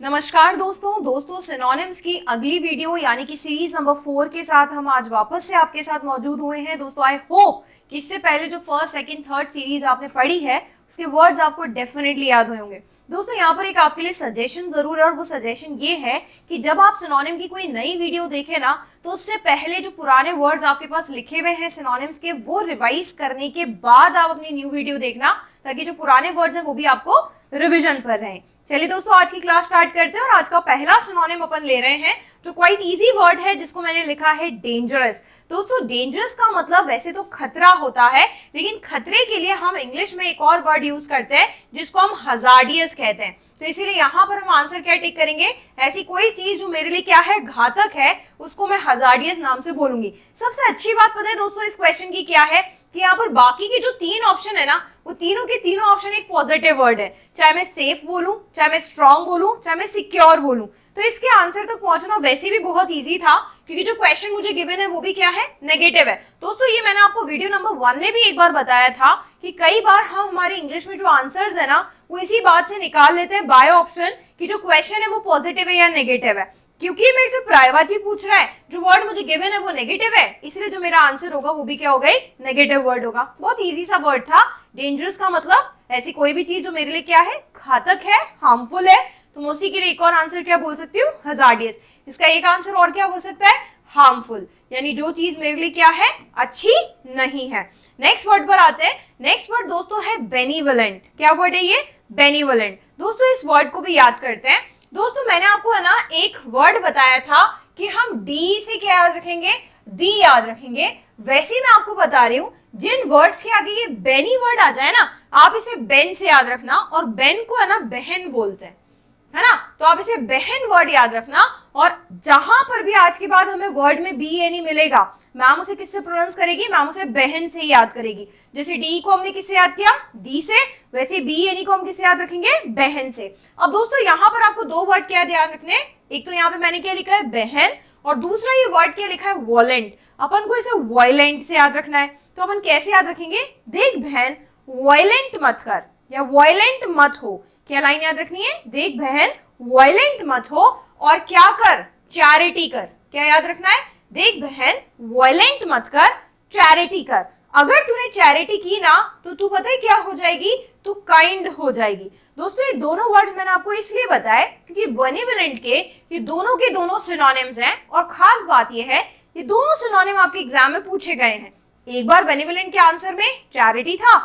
नमस्कार दोस्तों सिनोनिम्स की अगली वीडियो यानी कि सीरीज नंबर 4 के साथ हम आज वापस से आपके साथ मौजूद हुए हैं। दोस्तों आई होप कि इससे पहले जो फर्स्ट सेकंड थर्ड सीरीज आपने पढ़ी है उसके वर्ड्स आपको डेफिनेटली याद होंगे। दोस्तों यहाँ पर एक आपके लिए सजेशन जरूर है और वो सजेशन ये है कि जब आप सिनोनिम की कोई नई वीडियो देखें ना तो उससे पहले जो पुराने वर्ड्स आपके पास लिखे हुए हैं सिनोनिम्स के वो रिवाइज करने के बाद आप अपनी न्यू वीडियो देखना, ताकि जो पुराने वर्ड्स हैं वो भी आपको रिविजन पर रहें। चलिए दोस्तों आज की क्लास स्टार्ट करते हैं और आज का पहला सिनोनिम अपन ले रहे हैं जो क्वाइट इजी वर्ड है जिसको मैंने लिखा है डेंजरस। दोस्तों डेंजरस का मतलब वैसे तो खतरा होता है, लेकिन खतरे के लिए हम इंग्लिश में एक और वर्ड यूज करते हैं जिसको हम हजार्डियस कहते हैं। तो इसीलिए यहाँ पर हम आंसर क्या टिक करेंगे, ऐसी कोई चीज जो मेरे लिए क्या है घातक है उसको मैं हजार्डियस नाम से बोलूंगी। सबसे अच्छी बात पता है दोस्तों इस क्वेश्चन की क्या है कि यहाँ पर बाकी के जो तीन ऑप्शन है ना वो तीनों के तीनों ऑप्शन एक पॉजिटिव वर्ड है, चाहे मैं सेफ बोलूं, चाहे मैं स्ट्रांग बोलूं, चाहे मैं सिक्योर बोलूं। तो इसके आंसर तक पहुंचना वैसे भी बहुत इजी था क्योंकि जो क्वेश्चन मुझे गिवन है वो भी क्या है, नेगेटिव है। दोस्तों ये मैंने आपको वीडियो नंबर 1 में भी एक बार बताया था कि कई बार हम हमारे इंग्लिश में जो आंसर्स है ना वो इसी बात से निकाल लेते हैं बाय ऑप्शन कि जो क्वेश्चन है वो पॉजिटिव है या नेगेटिव है। क्योंकि मेरे से प्राइवाची पूछ रहा है, जो वर्ड मुझे गिवन है वो नेगेटिव है, इसलिए जो मेरा आंसर होगा वो भी क्या होगा, एक नेगेटिव वर्ड होगा। बहुत इजी सा वर्ड था। डेंजरस का मतलब ऐसी कोई भी चीज जो मेरे लिए क्या है, घातक है, हार्मफुल है। तो मैं उसी के लिए एक और आंसर क्या बोल सकती हूँ, हजार्डियस। इसका एक आंसर और क्या हो सकता है, हार्मफुल, यानी जो चीज मेरे लिए क्या है, अच्छी नहीं है। नेक्स्ट वर्ड पर आते हैं। नेक्स्ट वर्ड दोस्तों है बेनिवोलेंट। क्या वर्ड है ये, बेनिवोलेंट। दोस्तों इस वर्ड को भी याद करते हैं। दोस्तों मैंने आपको है ना एक वर्ड बताया था कि हम डी से क्या याद रखेंगे, दी याद रखेंगे। वैसे ही मैं आपको बता रही हूँ जिन वर्ड्स के आगे ये बेनी वर्ड आ जाए ना आप इसे बेन से याद रखना, और बेन को है ना बहन बोलते हैं, है ना। तो आप इसे बहन वर्ड याद रखना। और जहां पर भी आज के बाद हमें वर्ड में बी एनी मिलेगा मैम उसे किससे प्रोनाउंस करेगी, मैम उसे बहन से याद करेगी। जैसे डी को हमने किससे याद किया, दी से, वैसे बी एनी को हम किससे याद रखेंगे, बहन से। अब दोस्तों यहाँ पर आपको दो वर्ड क्या ध्यान रखने, एक तो यहाँ पे मैंने क्या लिखा है बहन, और दूसरा ये वर्ड क्या लिखा है वॉलेंट। अपन को इसे वॉयलेंट से याद रखना है। तो अपन कैसे याद रखेंगे, देख बहन वॉयलेंट मत कर या वॉयलेंट मत हो। क्या लाइन याद रखनी है, देख बहन वॉयलेंट मत हो और क्या कर, चैरिटी कर। क्या याद रखना है, देख बहन वॉयलेंट मत कर, चैरिटी कर। अगर तूने चैरिटी की ना तो तू पता है क्या हो जाएगी, तू काइंड हो जाएगी। दोस्तों ये दोनों वर्ड्स मैंने आपको इसलिए बताए क्योंकि बेनिवोलेंट के ये दोनों के दोनों सिनोनिम्स हैं, और खास बात ये है ये दोनों सिनोनिम आपके एग्जाम में पूछे गए हैं। एक बार बेनिवोलेंट के आंसर में चैरिटी था,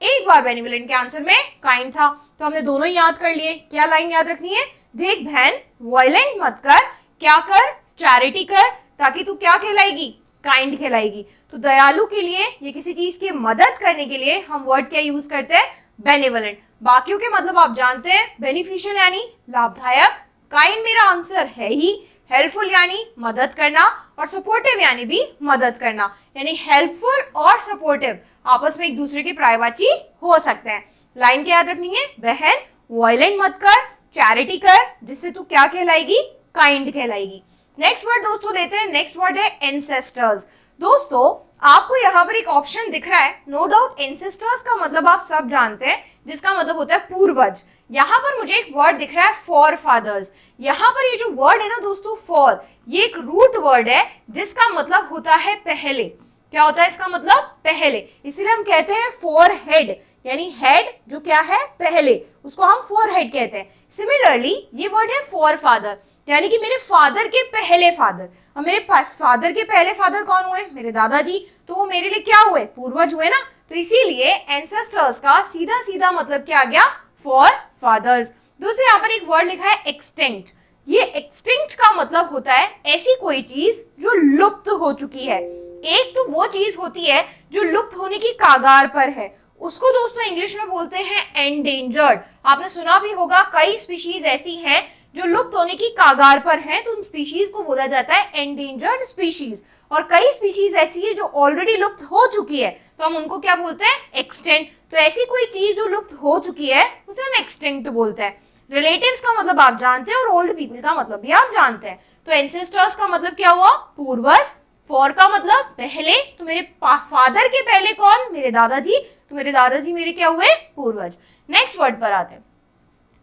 एक बार बेनिवोलेंट के आंसर में काइंड था। तो हमने दोनों ही याद कर लिए। क्या लाइन याद रखनी है, देख बहन वॉयलेंट मत कर, क्या कर, चैरिटी कर, ताकि तू क्या कहलाएगी, काइंड कहलाएगी। तो दयालु के लिए या किसी चीज की मदद करने के लिए हम वर्ड क्या यूज करते हैं, बेनिवोलेंट। बाकियों के मतलब आप जानते हैं, बेनिफिशियल यानी लाभदायक, काइंड मेरा आंसर है ही, हेल्पफुल यानी मदद करना, और सपोर्टिव यानी भी मदद करना। यानी हेल्पफुल और सपोर्टिव आपस में एक दूसरे के पर्यायवाची हो सकते हैं। लाइन क्या याद रखनी है, बहन वॉयलेंट मत कर, चैरिटी कर, जिससे तू क्या कहलाएगी, काइंड कहलाएगी। नेक्स्ट वर्ड दोस्तों लेते हैं। नेक्स्ट वर्ड है एंसेस्टर्स। दोस्तों आपको यहाँ पर एक ऑप्शन दिख रहा है, नो डाउट एंसेस्टर्स का मतलब आप सब जानते हैं, जिसका मतलब होता है पूर्वज। यहाँ पर मुझे एक वर्ड दिख रहा है फॉर फादर्स। यहाँ पर ये जो वर्ड है ना दोस्तों फॉर, ये एक रूट वर्ड है जिसका मतलब होता है पहले। क्या होता है इसका मतलब, पहले। इसीलिए हम कहते हैं फॉर हेड, यानी हेड जो क्या है पहले, उसको हम फॉर हेड कहते हैं। सिमिलरली ये वर्ड है फॉर फादर, यानी कि मेरे फादर के पहले फादर। और मेरे फादर के पहले फादर कौन हुए, मेरे दादाजी, तो वो मेरे लिए क्या हुए, पूर्वज हुए ना। तो इसीलिए एंसेस्टर्स का सीधा सीधा मतलब क्या आ गया, फॉर फादर्स। दोस्तों यहाँ पर एक वर्ड लिखा है एक्सटिंक्ट। ये एक्सटिंक्ट का मतलब होता है ऐसी कोई चीज जो लुप्त हो चुकी है। एक तो वो चीज होती है जो लुप्त होने की कागार पर है, उसको दोस्तों इंग्लिश में बोलते हैं एंडेंजर्ड। आपने सुना भी होगा कई स्पीशीज ऐसी हैं जो लुप्त होने की कागार पर हैं, तो उन स्पीशीज को बोला जाता है एंडेंजर्ड स्पीशीज। और कई स्पीशीज ऐसी है जो ऑलरेडी लुप्त हो चुकी है, तो हम उनको क्या बोलते हैं, एक्सटेंट। तो ऐसी कोई चीज जो लुप्त हो चुकी है उसे हम एक्सटेंट बोलते हैं। रिलेटिव्स का मतलब आप जानते हैं और ओल्ड पीपल का मतलब भी आप जानते हैं। तो एंसेस्टर्स का मतलब क्या हुआ, पूर्वज। फॉर का मतलब पहले, तो मेरे फादर के पहले कौन, मेरे दादाजी, तो मेरे दादाजी मेरे क्या हुए, पूर्वज। नेक्स्ट वर्ड पर आते हैं।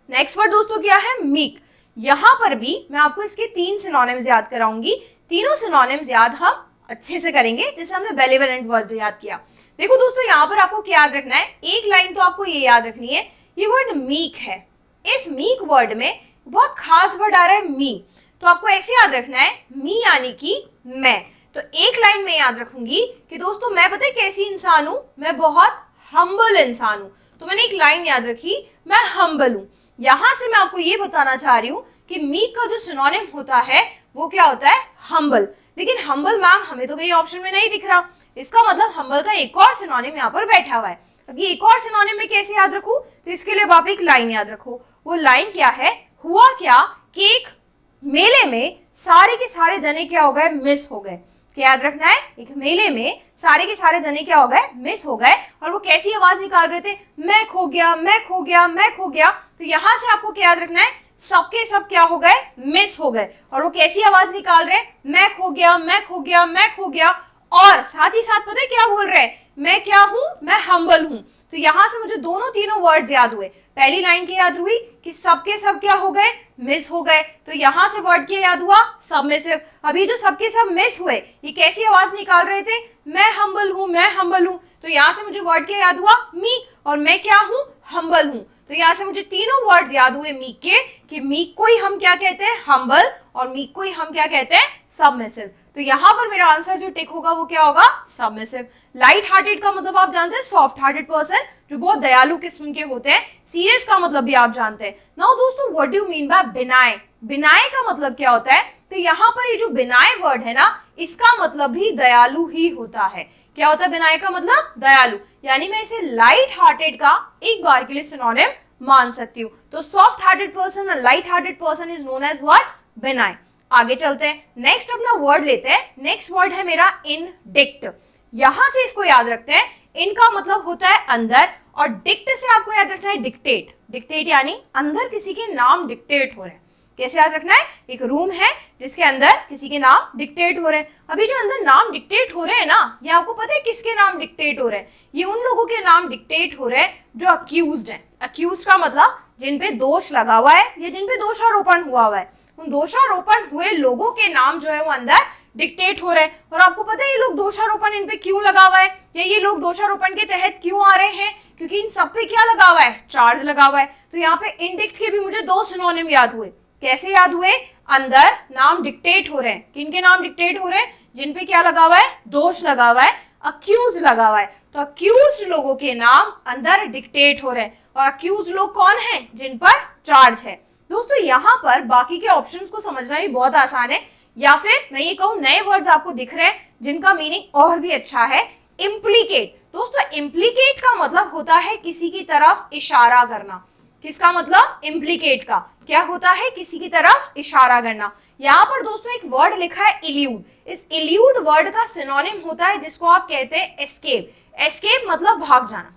नेक्स्ट वर्ड दोस्तों क्या है, मीक। यहाँ पर भी मैं आपको इसके 3 सिनोनिम्स याद कराऊंगी। तीनों सिनोनिम्स याद हम अच्छे से करेंगे जैसे हमने बेनेवोलेंट वर्ड याद किया। देखो दोस्तों, यहाँ पर आपको क्या याद रखना है, एक लाइन तो आपको ये याद रखनी है, ये वर्ड मीक है। इस मीक वर्ड में बहुत खास वर्ड आ रहा है मी, तो आपको ऐसे याद रखना है मी यानी कि मैं। तो एक लाइन में याद रखूंगी कि दोस्तों मैं पता है कैसी इंसान हूं, मैं बहुत हम्बल इंसान हूं। तो मैंने एक लाइन याद रखी, मैं हम्बल हूं। यहां से मैं आपको ये बताना चाह रही हूं कि मीक का जो सिनोनिम होता है वो क्या होता है, हम्बल। लेकिन हम्बल मैम हमें तो कहीं ऑप्शन में नहीं दिख रहा, इसका मतलब हम्बल का एक और सिनोनिम यहाँ पर बैठा हुआ है। अब ये एक और सिनोनिम में कैसे याद रखूं, तो इसके लिए आप एक लाइन याद रखो। वो लाइन क्या है, हुआ क्या कि एक मेले में सारे के सारे जने क्या हो गए, मिस हो गए। क्या याद रखना है, एक मेले में सारे के सारे जने क्या हो गए, मिस हो गए। और वो कैसी आवाज निकाल रहे थे, मैं खो गया, मैं खो गया, मैं खो गया। तो यहां से आपको क्या याद रखना है, सबके सब क्या हो गए, मिस हो गए। और वो कैसी आवाज निकाल रहे हैं, मैं खो गया, मैं खो गया, मैं खो गया। और साथ ही साथ पता है क्या बोल रहे हैं, मैं क्या हूं, मैं हम्बल हूं। तो यहां से मुझे दोनों तीनों वर्ड्स याद हुए। पहली लाइन की याद हुई कि सबके सब क्या हो गए, मिस हो गए। तो यहां से वर्ड क्या याद हुआ, सबमिसिव। अभी जो सबके सब मिस हुए, ये कैसी आवाज निकाल रहे थे, मैं हम्बल हूं, मैं हम्बल हूं। तो यहां से मुझे वर्ड क्या याद हुआ, मीक, और मैं क्या हूं, हम्बल हूं। तो यहां से मुझे तीनों वर्ड्स याद हुए मीक के, कि मीक को ही हम क्या कहते हैं, हम्बल, और मीक को ही हम क्या कहते हैं, सबमिसिव। तो यहां पर मेरा आंसर जो टिक होगा वो क्या होगा, सबमिसिव। लाइट हार्टेड का मतलब आप जानते हैं, सॉफ्ट हार्टेड पर्सन, जो बहुत दयालु किस्म के होते हैं। सीरियस का मतलब भी आप जानते हैं। नाउ दोस्तों, what do you mean by बिनाय, बिनाय का मतलब क्या होता है, तो यहाँ पर ये जो बिनाय वर्ड है ना, इसका मतलब भी दयालु ही होता है। क्या होता है बिनाय का मतलब, दयालु। यानी मैं इसे लाइट हार्टेड का एक बार के लिए सिनोनिम मान सकती हूँ। तो सॉफ्ट हार्टेड पर्सन और light hearted person is known as what, बिनाय। आगे चलते हैं, नेक्स्ट अपना वर्ड लेते हैं। नेक्स्ट वर्ड है मेरा इनडिक्ट। यहां से इसको याद रखते हैं, इनका मतलब होता है अंदर, और डिक्ट से आपको याद रखना है डिक्टेट। डिक्टेट यानी अंदर किसी के नाम डिक्टेट हो रहे हैं। कैसे याद रखना है, एक रूम है जिसके अंदर किसी के नाम डिक्टेट हो रहे हैं। अभी जो अंदर नाम डिक्टेट हो रहे हैं ना, ये आपको पता है किसके नाम डिक्टेट हो रहे हैं, ये उन लोगों के नाम डिक्टेट हो रहे हैं जो अक्यूज्ड हैं। अक्यूज का मतलब जिन पे दोष लगा हुआ है या जिन पे दोषारोपण हुआ है, उन दोषारोपण हुए लोगों के नाम जो है वो अंदर डिक्टेट हो रहे हैं। और आपको पता है ये लोग दोषारोपण इन पे क्यों लगा हुआ है, या ये लोग दोषारोपण के तहत क्यों आ रहे हैं, क्योंकि इन सब पे क्या लगा हुआ है, चार्ज लगा हुआ है। तो यहाँ पे इनडिक्ट के भी मुझे दो सिनोनिम याद हुए। कैसे याद हुए, अंदर नाम डिक्टेट हो रहे हैं, किनके नाम डिक्टेट हो रहे हैं, जिन पे क्या लगा हुआ है, दोष लगा हुआ है, अक्यूज लगा हुआ है। तो अक्यूज लोगों के नाम अंदर डिक्टेट हो रहे हैं, और अक्यूज लोग कौन है, जिन पर चार्ज है। दोस्तों यहाँ पर बाकी के ऑप्शंस को समझना भी बहुत आसान है, या फिर मैं ये कहूँ नए वर्ड्स आपको दिख रहे हैं जिनका मीनिंग और भी अच्छा है, इम्प्लीकेट। दोस्तों इम्प्लीकेट का मतलब होता है किसी की तरफ इशारा करना। किसका मतलब, इम्प्लीकेट का क्या होता है, किसी की तरफ इशारा करना। यहाँ पर दोस्तों एक वर्ड लिखा है इल्यूड। इस इल्यूड वर्ड का सिनोनिम होता है जिसको आप कहते हैं एस्केप। एस्केप मतलब भाग जाना।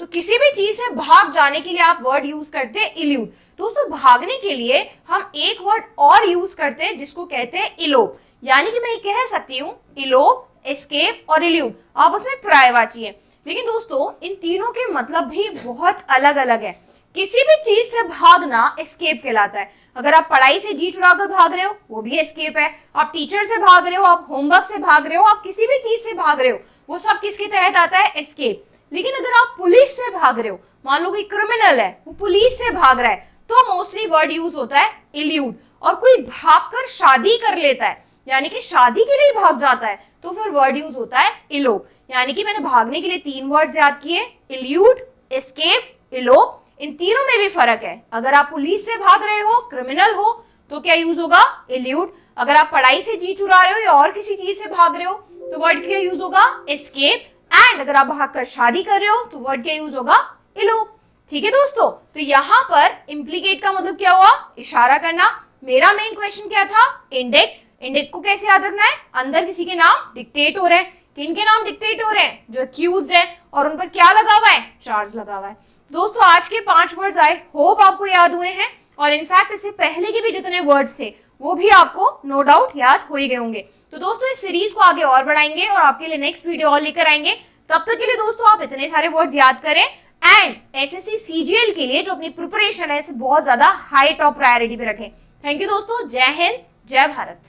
तो किसी भी चीज से भाग जाने के लिए आप वर्ड यूज करते हैं इल्यूड। दोस्तों भागने के लिए हम एक वर्ड और यूज करते हैं जिसको कहते हैं इलोप। यानी कि मैं ये कह सकती हूँ इलोप, एस्केप और इल्यूड आपस में पर्यायवाची है। लेकिन दोस्तों इन तीनों के मतलब भी बहुत अलग अलग है। किसी भी चीज से भागना एस्केप कहलाता है। अगर आप पढ़ाई से जी चुराकर भाग रहे हो वो भी एस्केप है। आप टीचर से भाग रहे हो, आप होमवर्क से भाग रहे हो, आप किसी भी चीज से भाग रहे हो, वो सब किसके तहत आता है, एस्केप। लेकिन अगर आप पुलिस से भाग रहे हो, मान लो कोई क्रिमिनल है वो पुलिस से भाग रहा है, तो मोस्टली वर्ड यूज होता है इल्यूड। और कोई भागकर शादी कर लेता है, यानी कि शादी के लिए भाग जाता है, तो फिर वर्ड यूज होता है इलोप। यानी कि मैंने भागने के लिए 3 वर्ड्स याद किए, इल्यूड, एस्केप, इलोप। इन तीनों में भी फर्क है। अगर आप पुलिस से भाग रहे हो, क्रिमिनल हो, तो क्या यूज होगा, इल्यूड। अगर आप पढ़ाई से जी चुरा रहे हो या और किसी चीज से भाग रहे हो, तो वर्ड क्या यूज होगा, एस्केप। एंड अगर आप भागकर शादी कर रहे हो तो वर्ड क्या यूज होगा, इलोप। ठीक है दोस्तों, तो यहाँ पर इम्प्लीकेट का मतलब क्या हुआ, इशारा करना। मेरा मेन क्वेश्चन क्या था, इंडिक्ट। इंडिक्ट को कैसे याद रखना है, अंदर किसी के नाम डिक्टेट हो रहे हैं। किन के नाम डिक्टेट हो रहे हैं, जो अक्यूज्ड है, और उन पर क्या लगा हुआ है, चार्ज लगा हुआ है। दोस्तों आज के 5 वर्ड्स आई होप आपको याद हुए हैं, और इनफैक्ट इससे पहले के भी जितने वर्ड्स थे वो भी आपको नो डाउट याद हो ही गए होंगे। तो दोस्तों इस सीरीज को आगे और बढ़ाएंगे और आपके लिए नेक्स्ट वीडियो और लेकर आएंगे। तब तक के लिए दोस्तों आप इतने सारे वर्ड्स याद करें, एंड एसएससी सीजीएल के लिए जो अपनी प्रिपरेशन है इसे बहुत ज्यादा हाई टॉप प्रायोरिटी पे रखें। थैंक यू दोस्तों, जय हिंद, जय भारत।